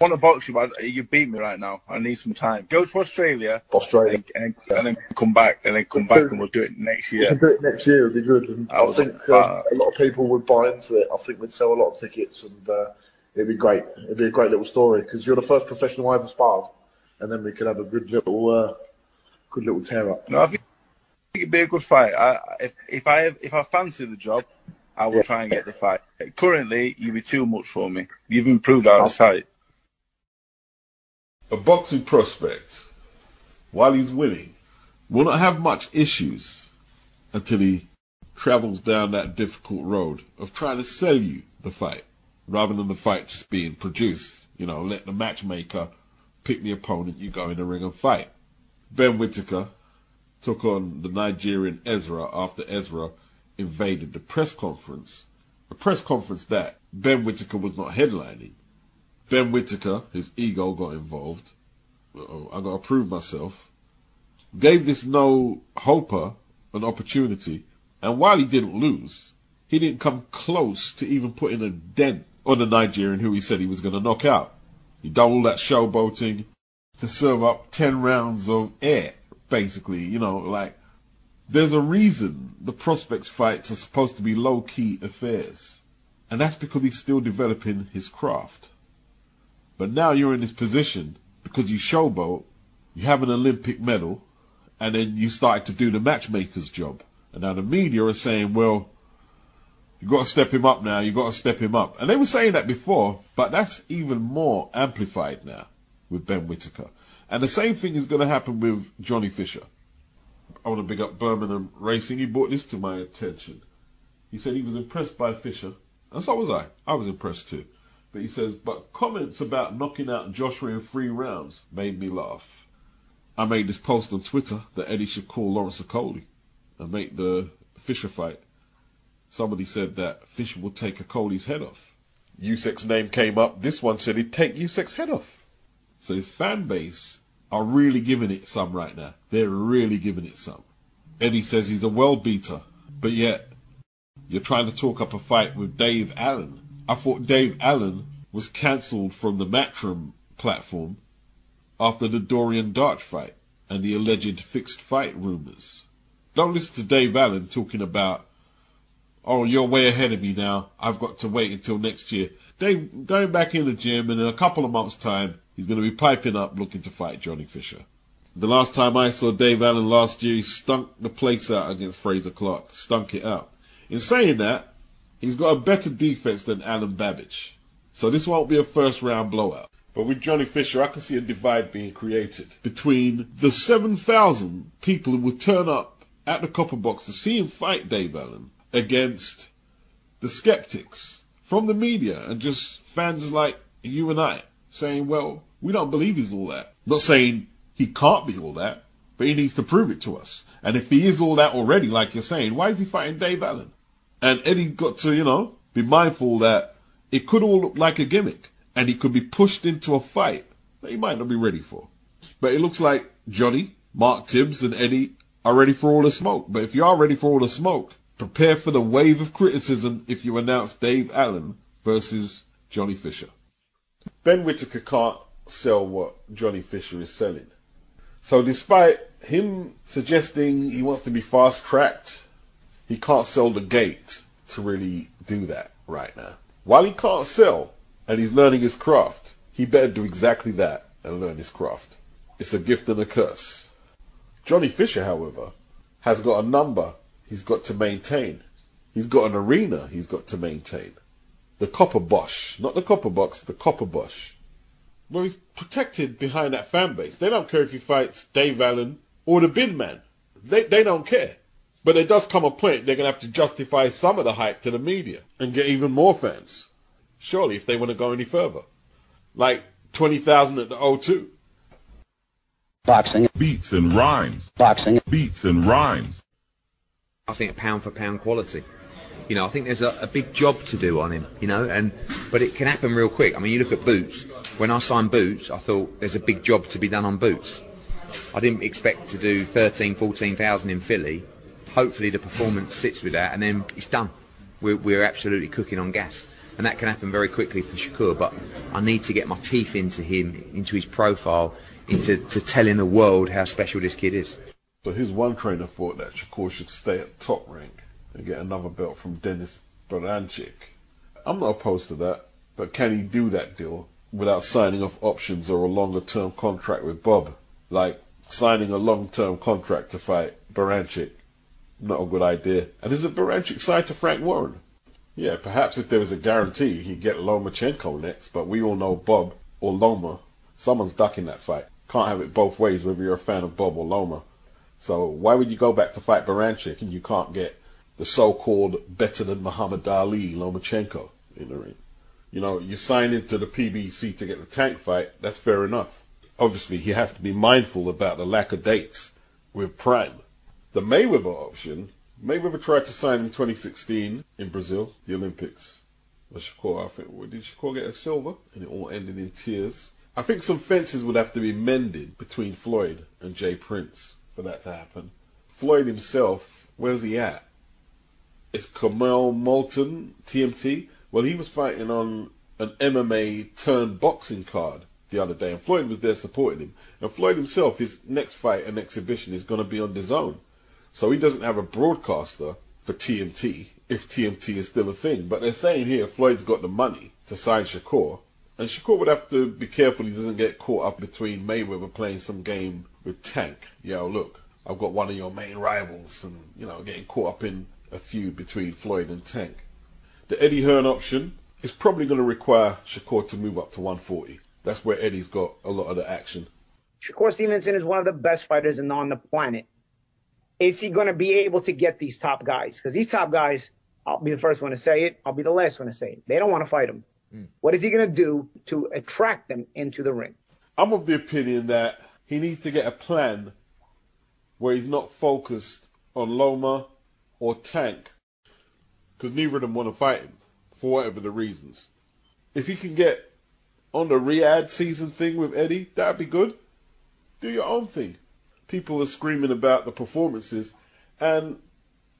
want to box you, but you beat me right now. I need some time. Go to Australia, and then come back, and we'll do it next year. We can do it next year. It'd be good. And I think a lot of people would buy into it. I think we'd sell a lot of tickets, and it'd be great. It'd be a great little story because you're the first professional I ever sparred, and then we could have a good little tear up. No, I think it'd be a good fight. If I fancy the job, I will try and get the fight. Currently, you'd be too much for me. You've improved out of sight. A boxing prospect, while he's winning, will not have much issues until he travels down that difficult road of trying to sell you the fight, rather than the fight just being produced. You know, let the matchmaker pick the opponent, you go in the ring and fight. Ben Whitaker took on the Nigerian Ezra after Ezra invaded the press conference. A press conference that Ben Whitaker was not headlining. Ben Whitaker, his ego got involved. I got to prove myself. Gave this no-hoper an opportunity. And while he didn't lose, he didn't come close to even putting a dent on the Nigerian who he said he was going to knock out. He done all that showboating to serve up 10 rounds of air, basically. You know, like, there's a reason the prospects fights are supposed to be low-key affairs. And that's because he's still developing his craft. But now you're in this position because you showboat, you have an Olympic medal, and then you started to do the matchmaker's job. And now the media are saying, well, you got to step him up now, you got to step him up. And they were saying that before, but that's even more amplified now with Ben Whitaker. And the same thing is going to happen with Johnny Fisher. I want to big up Birmingham Racing. He brought this to my attention. He said he was impressed by Fisher, and so was I. I was impressed too. But he says, but comments about knocking out Joshua in 3 rounds made me laugh. I made this post on Twitter that Eddie should call Lawrence Okoli and make the Fisher fight. Somebody said that Fisher will take Okoli's head off. Usyk's name came up. This one said he'd take Usyk's head off. So his fan base are really giving it some right now. They're really giving it some. Eddie says he's a well beater, but yet you're trying to talk up a fight with Dave Allen. I thought Dave Allen was cancelled from the Matchroom platform after the Dorian Darch fight and the alleged fixed fight rumours. Don't listen to Dave Allen talking about, oh, you're way ahead of me now, I've got to wait until next year. Dave going back in the gym, and in a couple of months' time, he's going to be piping up looking to fight Johnny Fisher. The last time I saw Dave Allen last year, he stunk the place out against Fraser Clark. Stunk it out. In saying that, he's got a better defense than Alan Babbage. So this won't be a first-round blowout. But with Johnny Fisher, I can see a divide being created between the 7,000 people who would turn up at the Copper Box to see him fight Dave Allen against the skeptics from the media and just fans like you and I saying, well, we don't believe he's all that. Not saying he can't be all that, but he needs to prove it to us. And if he is all that already, like you're saying, why is he fighting Dave Allen? And Eddie got to, be mindful that it could all look like a gimmick and he could be pushed into a fight that he might not be ready for. But it looks like Johnny, Mark Tibbs and Eddie are ready for all the smoke. But if you are ready for all the smoke, prepare for the wave of criticism if you announce Dave Allen versus Johnny Fisher. Ben Whitaker can't sell what Johnny Fisher is selling. So despite him suggesting he wants to be fast-tracked, he can't sell the gate to really do that right now. While he can't sell and he's learning his craft, he better do exactly that and learn his craft. It's a gift and a curse. Johnny Fisher, however, has got a number he's got to maintain. He's got an arena he's got to maintain. The Copper Bosch, not the Copper Box, the Copper Bosch. Well, he's protected behind that fan base. They don't care if he fights Dave Allen or the Bin Man. They don't care. But there does come a point they're going to have to justify some of the hype to the media and get even more fans. Surely, if they want to go any further. Like 20,000 at the O2. Boxing. Beats and rhymes. Boxing. Beats and rhymes. I think pound for pound quality. I think there's a big job to do on him, but it can happen real quick. I mean, you look at Boots. When I signed Boots, I thought there's a big job to be done on Boots. I didn't expect to do 13,000, 14,000 in Philly. Hopefully the performance sits with that, and then it's done. We're absolutely cooking on gas. and that can happen very quickly for Shakur. But I need to get my teeth into him, into his profile, into telling the world how special this kid is. So his one trainer thought that Shakur should stay at top rank and get another belt from Denis Berancic. I'm not opposed to that, but can he do that deal without signing off options or a longer-term contract with Bob? Like signing a long-term contract to fight Berancic. Not a good idea. And isn't Berancic signed to Frank Warren? Yeah, perhaps if there was a guarantee he'd get Lomachenko next, but we all know Bob or Loma, someone's ducking that fight. Can't have it both ways whether you're a fan of Bob or Loma. So why would you go back to fight Berancic and you can't get the so-called better than Muhammad Ali Lomachenko in the ring? You know, you sign into the PBC to get the Tank fight, that's fair enough. Obviously, he has to be mindful about the lack of dates with Prime. The Mayweather option, Mayweather tried to sign in 2016 in Brazil, the Olympics. Shakur, I think, did Shakur get a silver? And it all ended in tears. I think some fences would have to be mended between Floyd and Jay Prince for that to happen. Floyd himself, where's he at? Is Kamel Moulton, TMT? Well, he was fighting on an MMA turned boxing card the other day, and Floyd was there supporting him. And Floyd himself, his next fight and exhibition is going to be on DAZN. So he doesn't have a broadcaster for TMT, if TMT is still a thing. But they're saying here Floyd's got the money to sign Shakur, and Shakur would have to be careful he doesn't get caught up between Mayweather playing some game with Tank. Yo, look, I've got one of your main rivals, and, you know, getting caught up in a feud between Floyd and Tank. The Eddie Hearn option is probably going to require Shakur to move up to 140. That's where Eddie's got a lot of the action. Shakur Stevenson is one of the best fighters on the planet. Is he going to be able to get these top guys? Because these top guys, I'll be the first one to say it, I'll be the last one to say it. They don't want to fight him. What is he going to do to attract them into the ring? I'm of the opinion that he needs to get a plan where he's not focused on Loma or Tank, because neither of them want to fight him, for whatever the reasons. If he can get on the Riyadh season thing with Eddie, that'd be good. Do your own thing. People are screaming about the performances, and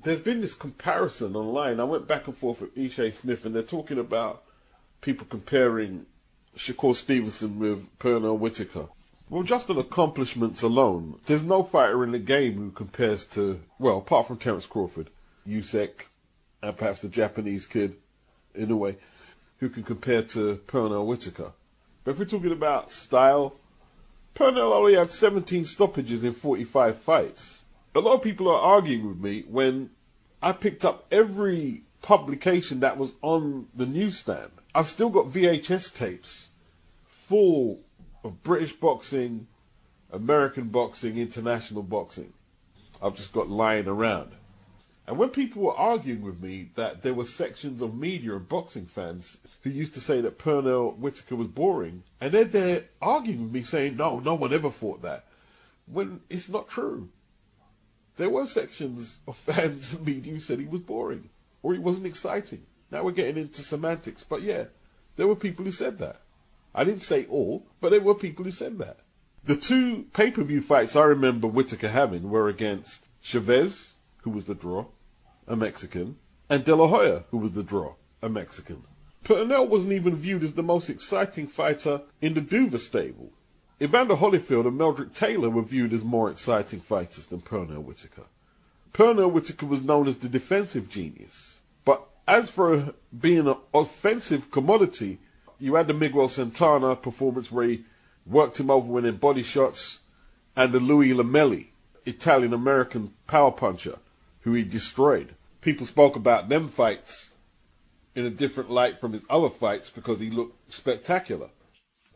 there's been this comparison online. I went back and forth with Ishe Smith, and they're talking about people comparing Shakur Stevenson with Pernell Whitaker. Well, just on accomplishments alone, there's no fighter in the game who compares to, well, apart from Terence Crawford, Usyk, and perhaps the Japanese kid, in a way, who can compare to Pernell Whitaker. But if we're talking about style, Pernell only had 17 stoppages in 45 fights. A lot of people are arguing with me when I picked up every publication that was on the newsstand. I've still got VHS tapes full of British boxing, American boxing, international boxing. I've just got lying around. And when people were arguing with me that there were sections of media and boxing fans who used to say that Pernell Whitaker was boring, and then they're arguing with me saying, no one ever thought that, when it's not true. There were sections of fans and media who said he was boring, or he wasn't exciting. Now we're getting into semantics, but yeah, there were people who said that. I didn't say all, but there were people who said that. The two pay-per-view fights I remember Whitaker having were against Chavez, who was the draw, a Mexican, and De La Hoya, who was the draw, a Mexican. Pernell wasn't even viewed as the most exciting fighter in the Duva stable. Evander Holyfield and Meldrick Taylor were viewed as more exciting fighters than Pernell Whitaker. Pernell Whitaker was known as the defensive genius. But as for being an offensive commodity, you had the Miguel Santana performance where he worked him over winning body shots, and the Louis Lamelli, Italian-American power puncher, who he destroyed. People spoke about them fights in a different light from his other fights because he looked spectacular.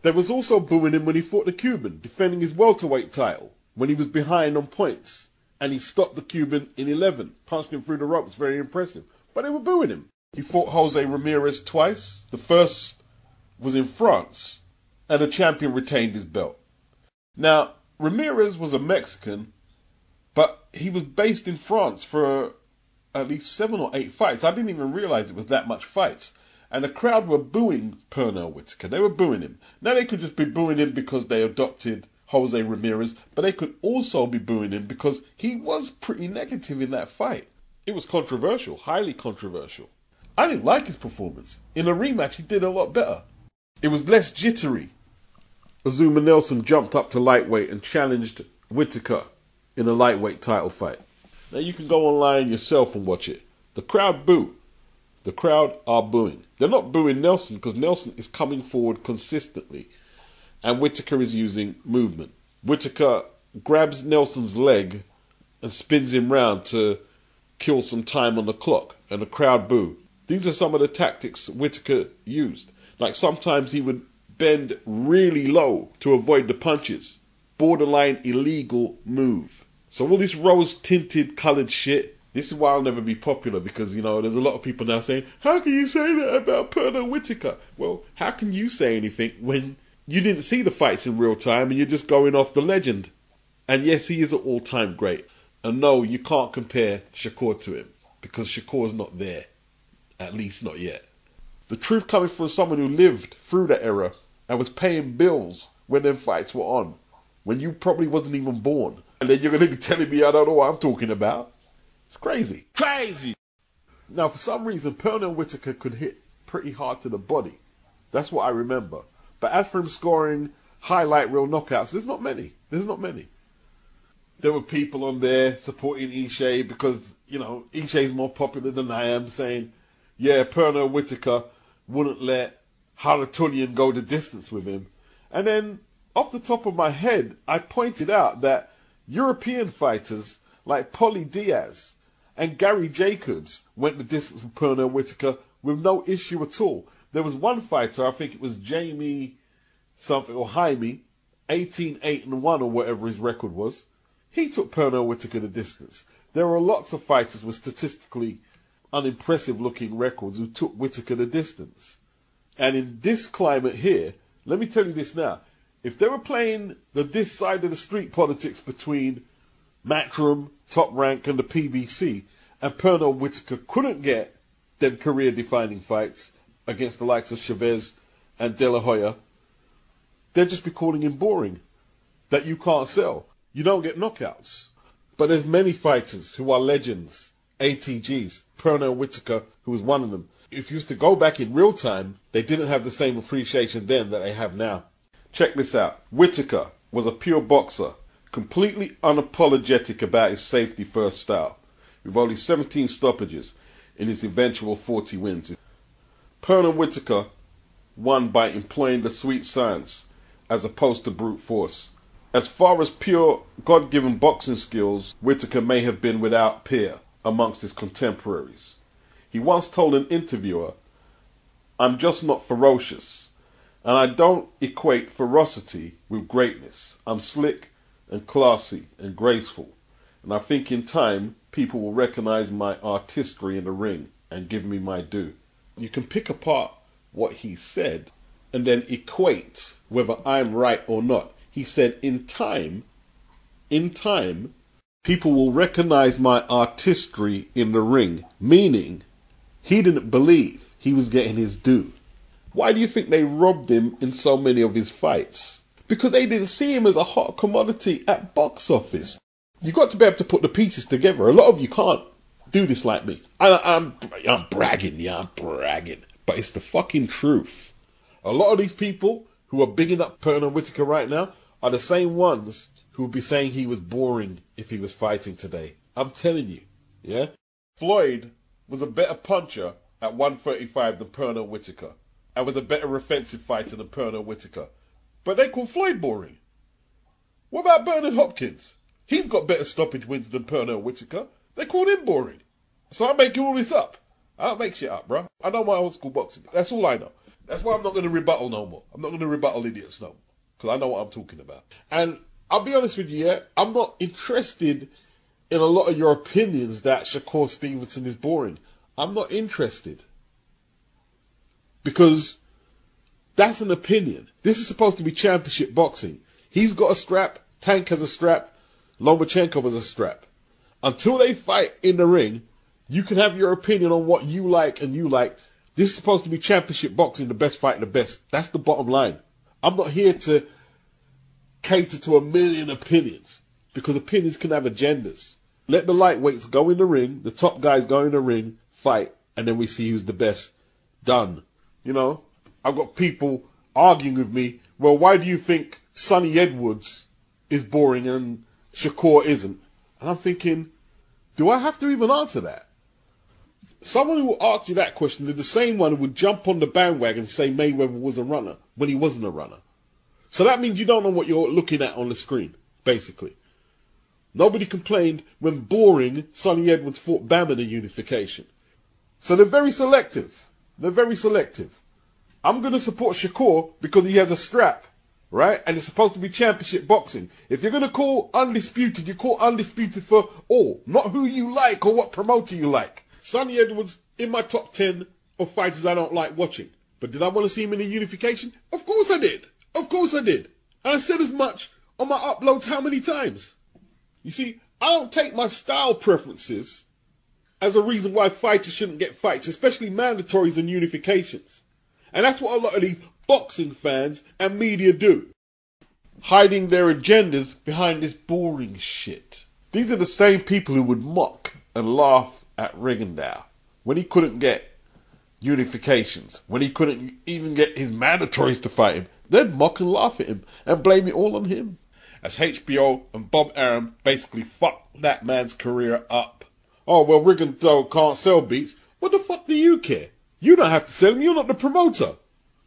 There was also booing him when he fought the Cuban, defending his welterweight title, when he was behind on points, and he stopped the Cuban in 11, punched him through the ropes, very impressive. But they were booing him. He fought Jose Ramirez twice. The first was in France, and the champion retained his belt. Now, Ramirez was a Mexican, but he was based in France for at least 7 or 8 fights. I didn't even realize it was that much fights. And the crowd were booing Pernell Whitaker. They were booing him. Now they could just be booing him because they adopted Jose Ramirez, but they could also be booing him because he was pretty negative in that fight. It was controversial, highly controversial. I didn't like his performance. In a rematch, he did a lot better. It was less jittery. Azuma Nelson jumped up to lightweight and challenged Whitaker in a lightweight title fight. Now you can go online yourself and watch it. The crowd boo. The crowd are booing. They're not booing Nelson because Nelson is coming forward consistently and Whitaker is using movement. Whitaker grabs Nelson's leg and spins him round to kill some time on the clock, and the crowd boo. These are some of the tactics Whitaker used. Like sometimes he would bend really low to avoid the punches. Borderline illegal move. So all this rose-tinted coloured shit, this is why I'll never be popular, because, you know, there's a lot of people now saying, how can you say that about Pernell Whitaker? Well, how can you say anything when you didn't see the fights in real time and you're just going off the legend? And yes, he is an all-time great. And no, you can't compare Shakur to him, because Shakur's not there. At least not yet. The truth coming from someone who lived through that era and was paying bills when them fights were on, when you probably wasn't even born. And then you're going to be telling me I don't know what I'm talking about. It's crazy. Crazy! Now, for some reason, Pernell Whitaker could hit pretty hard to the body. That's what I remember. But as for him scoring highlight reel knockouts, there's not many. There's not many. There were people on there supporting Ishe because, you know, Ishe's more popular than I am, saying, yeah, Pernell Whitaker wouldn't let Haratunian go the distance with him. And then, off the top of my head, I pointed out that European fighters like Polly Diaz and Gary Jacobs went the distance with Pernell Whitaker with no issue at all. There was one fighter, I think it was Jamie something, or Jaime, 18-8-1 or whatever his record was. He took Pernell Whitaker the distance. There were lots of fighters with statistically unimpressive looking records who took Whitaker the distance. And in this climate here, let me tell you this now, if they were playing this side of the street politics between Matchroom, Top Rank and the PBC, and Pernell Whitaker couldn't get them career-defining fights against the likes of Chavez and De La Hoya, they'd just be calling him boring, that you can't sell. You don't get knockouts. But there's many fighters who are legends, ATGs, Pernell Whitaker, who was one of them. If you used to go back in real time, they didn't have the same appreciation then that they have now. Check this out. Whitaker was a pure boxer, completely unapologetic about his safety-first style, with only 17 stoppages in his eventual 40 wins. Pernell Whitaker won by employing the sweet science as opposed to brute force. As far as pure God-given boxing skills, Whitaker may have been without peer amongst his contemporaries. He once told an interviewer, "I'm just not ferocious, and I don't equate ferocity with greatness. I'm slick and classy and graceful, and I think in time people will recognize my artistry in the ring and give me my due." You can pick apart what he said and then equate whether I'm right or not. He said, in time, people will recognize my artistry in the ring, meaning he didn't believe he was getting his due. Why do you think they robbed him in so many of his fights? Because they didn't see him as a hot commodity at box office. You've got to be able to put the pieces together. A lot of you can't do this like me. I'm bragging, I'm bragging. But it's the fucking truth. A lot of these people who are bigging up Pernell Whitaker right now are the same ones who would be saying he was boring if he was fighting today. I'm telling you, yeah? Floyd was a better puncher at 135 than Pernell Whitaker, and was a better offensive fighter than Pernell Whitaker. But they call Floyd boring. What about Bernard Hopkins? He's got better stoppage wins than Pernell Whitaker. They called him boring. So I'm making all this up. I don't make shit up, bro. I know my old school boxing. That's all I know. That's why I'm not going to rebuttal no more. I'm not going to rebuttal idiots no more. Because I know what I'm talking about. And I'll be honest with you, yeah, I'm not interested in a lot of your opinions that Shakur Stevenson is boring. I'm not interested. Because that's an opinion. This is supposed to be championship boxing. He's got a strap, Tank has a strap, Lomachenko has a strap. Until they fight in the ring, you can have your opinion on what you like and you like. This is supposed to be championship boxing, the best fighting the best. That's the bottom line. I'm not here to cater to a million opinions, because opinions can have agendas. Let the lightweights go in the ring, the top guys go in the ring, fight, and then we see who's the best done. You know, I've got people arguing with me, well, why do you think Sonny Edwards is boring and Shakur isn't? And I'm thinking, do I have to even answer that? Someone who will ask you that question is the same one who would jump on the bandwagon and say Mayweather was a runner when he wasn't a runner. So that means you don't know what you're looking at on the screen, basically. Nobody complained when boring Sonny Edwards fought Bam in a unification. So they're very selective. They're very selective. I'm going to support Shakur because he has a strap, right? And it's supposed to be championship boxing. If you're going to call undisputed, you call undisputed for all, not who you like or what promoter you like. Sonny Edwards in my top 10 of fighters I don't like watching. But did I want to see him in a unification? Of course I did. Of course I did. And I said as much on my uploads how many times? You see, I don't take my style preferences as a reason why fighters shouldn't get fights, especially mandatories and unifications. And that's what a lot of these boxing fans and media do. Hiding their agendas behind this boring shit. These are the same people who would mock and laugh at Rigondeaux when he couldn't get unifications, when he couldn't even get his mandatories to fight him. They'd mock and laugh at him and blame it all on him. As HBO and Bob Arum basically fucked that man's career up. Oh, well, Rigondeaux can't sell beats. What the fuck do you care? You don't have to sell them. You're not the promoter.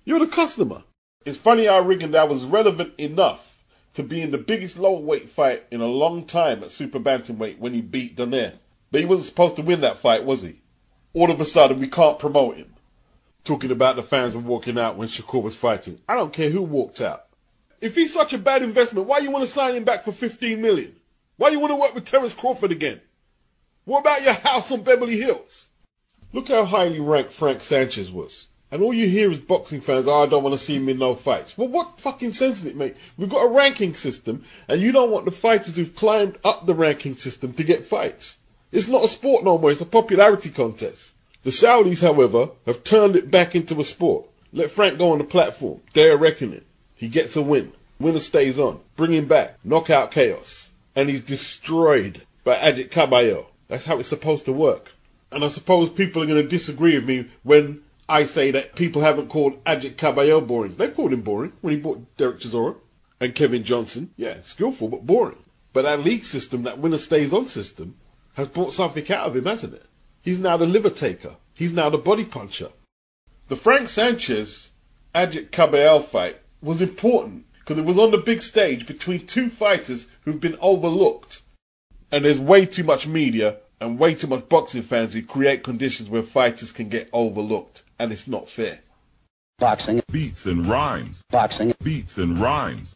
You're the customer. It's funny how Rigondeaux was relevant enough to be in the biggest lower weight fight in a long time at super bantamweight when he beat Donaire. But he wasn't supposed to win that fight, was he? All of a sudden, we can't promote him. Talking about the fans were walking out when Shakur was fighting. I don't care who walked out. If he's such a bad investment, why you want to sign him back for $15 million? Why you want to work with Terence Crawford again? What about your house on Beverly Hills? Look how highly ranked Frank Sanchez was. And all you hear is boxing fans, oh, I don't want to see him in no fights. Well, what fucking sense does it make? We've got a ranking system, and you don't want the fighters who've climbed up the ranking system to get fights. It's not a sport no more, it's a popularity contest. The Saudis, however, have turned it back into a sport. Let Frank go on the platform. They're reckoning. He gets a win. Winner stays on. Bring him back. Knockout chaos. And he's destroyed by Adit Caballo. That's how it's supposed to work. And I suppose people are going to disagree with me when I say that people haven't called Adit Caballo boring. They've called him boring when he bought Derek Chisora and Kevin Johnson. Yeah, skillful but boring. But that league system, that winner stays on system, has brought something out of him, hasn't it? He's now the liver taker. He's now the body puncher. The Frank Sanchez Adit Caballo fight was important because it was on the big stage between two fighters who've been overlooked. And there's way too much media and way too much boxing fans who create conditions where fighters can get overlooked. And it's not fair. Boxing. Beats and rhymes. Boxing. Beats and rhymes.